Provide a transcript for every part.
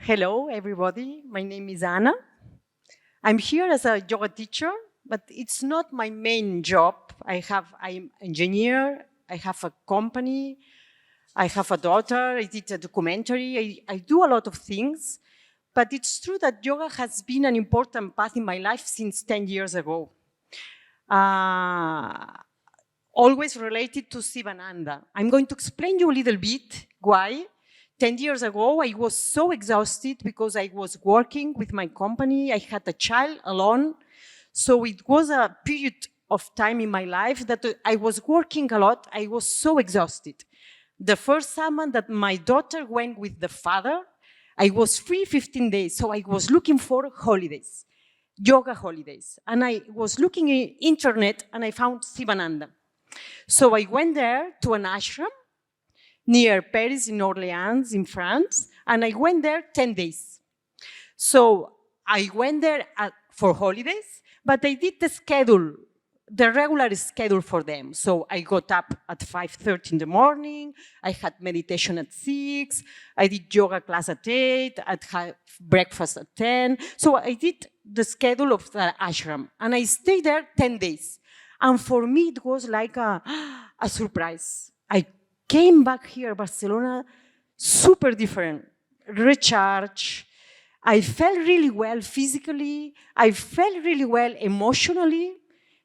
Hello, everybody. My name is Anna. I'm here as a yoga teacher, but it's not my main job. I'm engineer. I have a company. I have a daughter. I did a documentary. I do a lot of things. But it's true that yoga has been an important path in my life since 10 years ago. Always related to Sivananda. I'm going to explain you a little bit why. 10 years ago, I was so exhausted because I was working with my company. I had a child alone. So it was a period of time in my life that I was working a lot. I was so exhausted. The first summer that my daughter went with the father, I was free 15 days. So I was looking for holidays, yoga holidays. And I was looking in internet and I found Sivananda. So I went there to an ashram near Paris in Orleans in France, and I went there 10 days. So I went there for holidays, but I did the regular schedule for them. So I got up at 5:30 in the morning, I had meditation at 6, I did yoga class at 8, I'd have breakfast at 10. So I did the schedule of the ashram, and I stayed there 10 days. And for me, it was like a surprise. I came back here, Barcelona, super different, recharged. I felt really well physically. I felt really well emotionally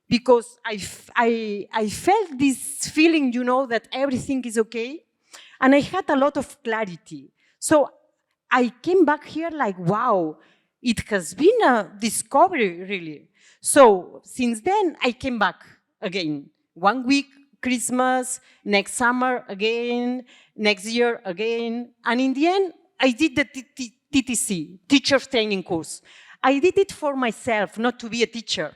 because I felt this feeling, that everything is okay. And I had a lot of clarity. So I came back here like, wow, it has been a discovery, really. So since then, I came back again. 1 week, Christmas, next summer again, next year again. And in the end, I did the TTC, Teacher Training Course. I did it for myself, not to be a teacher,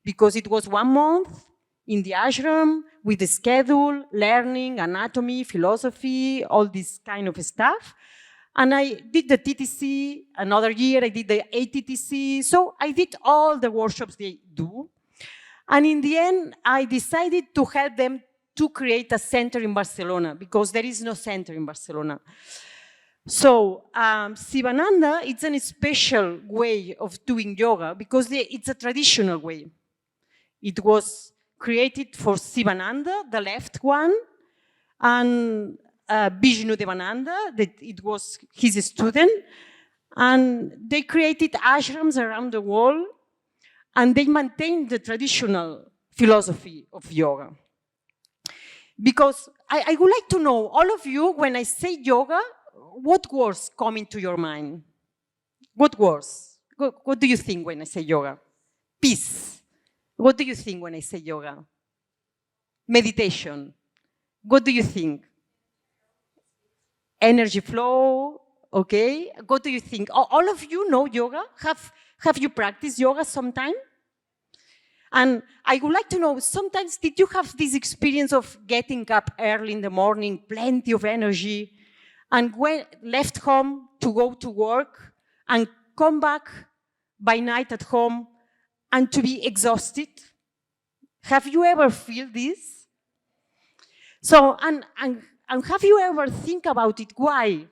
because it was 1 month in the ashram with the schedule, learning, anatomy, philosophy, all this kind of stuff. And I did the TTC, another year I did the ATTC. So I did all the workshops they do. And in the end, I decided to help them to create a center in Barcelona because there is no center in Barcelona. So Sivananda, it's a special way of doing yoga because it's a traditional way. It was created for Sivananda, the left one, and Vishnu Devananda, that it was his student. And they created ashrams around the world, and they maintained the traditional philosophy of yoga. Because I would like to know, all of you, when I say yoga, what words come into your mind? What words? What do you think when I say yoga? Peace. What do you think when I say yoga? Meditation. What do you think? Energy flow, okay? What do you think? All of you know yoga? Have you practiced yoga sometime? And I would like to know, sometimes did you have this experience of getting up early in the morning, plenty of energy, and left home to go to work, and come back by night at home, and to be exhausted? Have you ever feel this? So, and have you ever think about it? Why?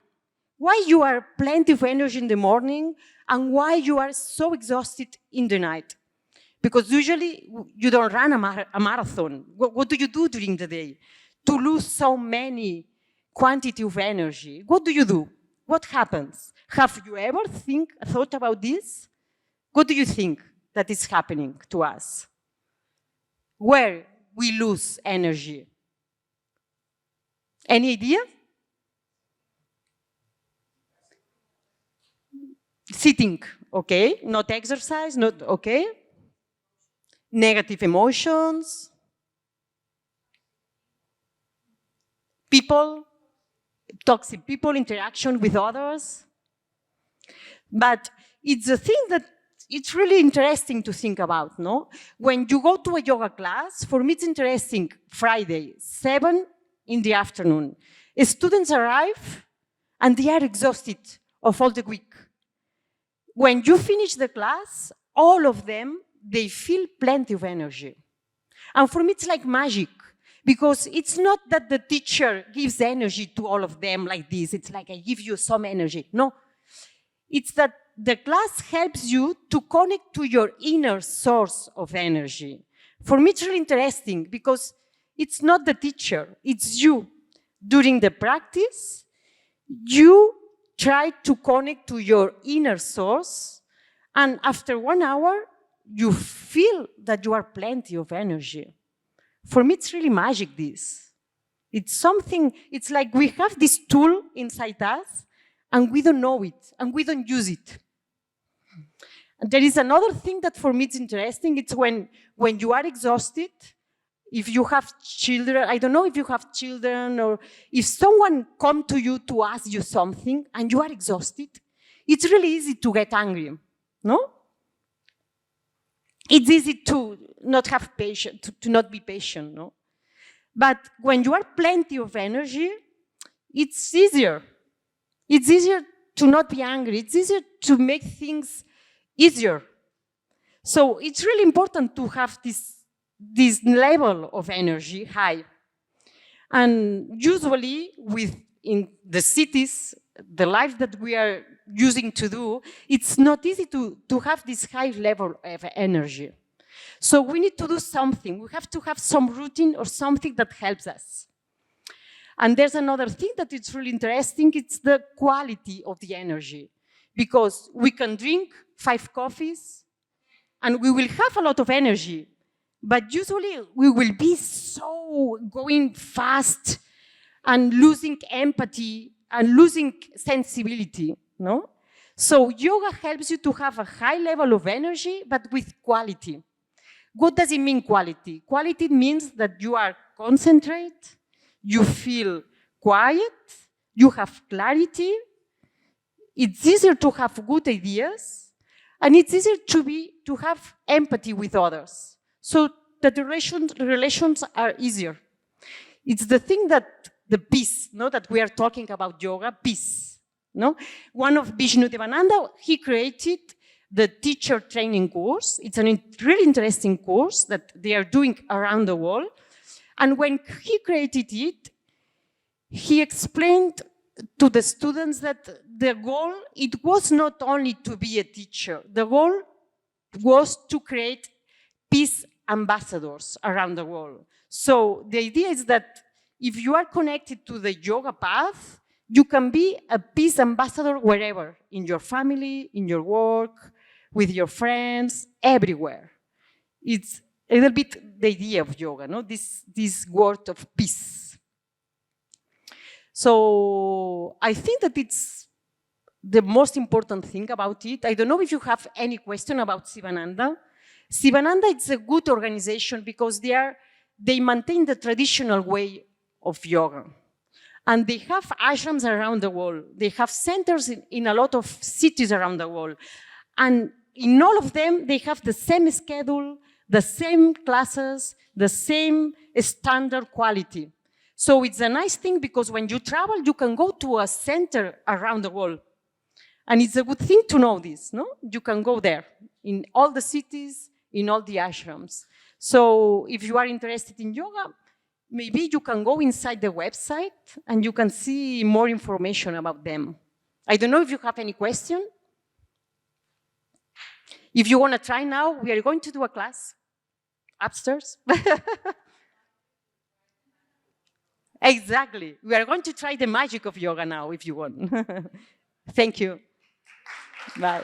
Why you are plenty of energy in the morning and why you are so exhausted in the night? Because usually you don't run a marathon. What do you do during the day? To lose so many quantity of energy, what do you do? What happens? Have you ever thought about this? What do you think that is happening to us? Where we lose energy? Any idea? Sitting, okay. Not exercise, not okay. Negative emotions. People, toxic people, interaction with others. But it's a thing that it's really interesting to think about, no? When you go to a yoga class, for me it's interesting, Friday, 7 in the afternoon. Students arrive and they are exhausted of all the week. When you finish the class, all of them, they feel plenty of energy. And for me, it's like magic, because it's not that the teacher gives energy to all of them like this. It's like, I give you some energy. No, It's that the class helps you to connect to your inner source of energy. For me, it's really interesting because it's not the teacher, it's you. During the practice, you try to connect to your inner source, and after 1 hour, you feel that you are plenty of energy. For me, it's really magic, this. It's something, it's like we have this tool inside us, and we don't know it, and we don't use it. And there is another thing that for me is interesting. It's when you are exhausted, if you have children, I don't know if you have children, or if someone come to you to ask you something and you are exhausted, it's really easy to get angry, no? It's easy to not have patience, to not be patient, no? But when you are plenty of energy, it's easier. It's easier to not be angry. It's easier to make things easier. So it's really important to have this level of energy high. And usually in the cities, the life that we are using to do, it's not easy to have this high level of energy. So we need to do something. We have to have some routine or something that helps us. And there's another thing that is really interesting. It's the quality of the energy. Because we can drink 5 coffees and we will have a lot of energy. But usually we will be so going fast and losing empathy and losing sensibility, no? So yoga helps you to have a high level of energy, but with quality. What does it mean, quality? Quality means that you are concentrated, you feel quiet, you have clarity, it's easier to have good ideas, and it's easier to have empathy with others. So that the relations are easier. It's the thing that the peace, no, that we are talking about yoga, peace. No? One of Vishnu Devananda, he created the teacher training course. It's a really interesting course that they are doing around the world. And when he created it, he explained to the students that the goal, it was not only to be a teacher. The goal was to create peace ambassadors around the world. So the idea is that if you are connected to the yoga path, you can be a peace ambassador wherever, in your family, in your work, with your friends, everywhere. It's a little bit the idea of yoga, no? This word of peace. So I think that it's the most important thing about it. I don't know if you have any question about Sivananda. Sivananda is a good organization because they maintain the traditional way of yoga. And they have ashrams around the world. They have centers in a lot of cities around the world. And in all of them, they have the same schedule, the same classes, the same standard quality. So it's a nice thing because when you travel, you can go to a center around the world. And it's a good thing to know this, no? You can go there in all the cities, in all the ashrams. So if you are interested in yoga, maybe you can go inside the website and you can see more information about them. I don't know if you have any question. If you want to try now, we are going to do a class upstairs. Exactly. We are going to try the magic of yoga now, if you want. Thank you. Bye.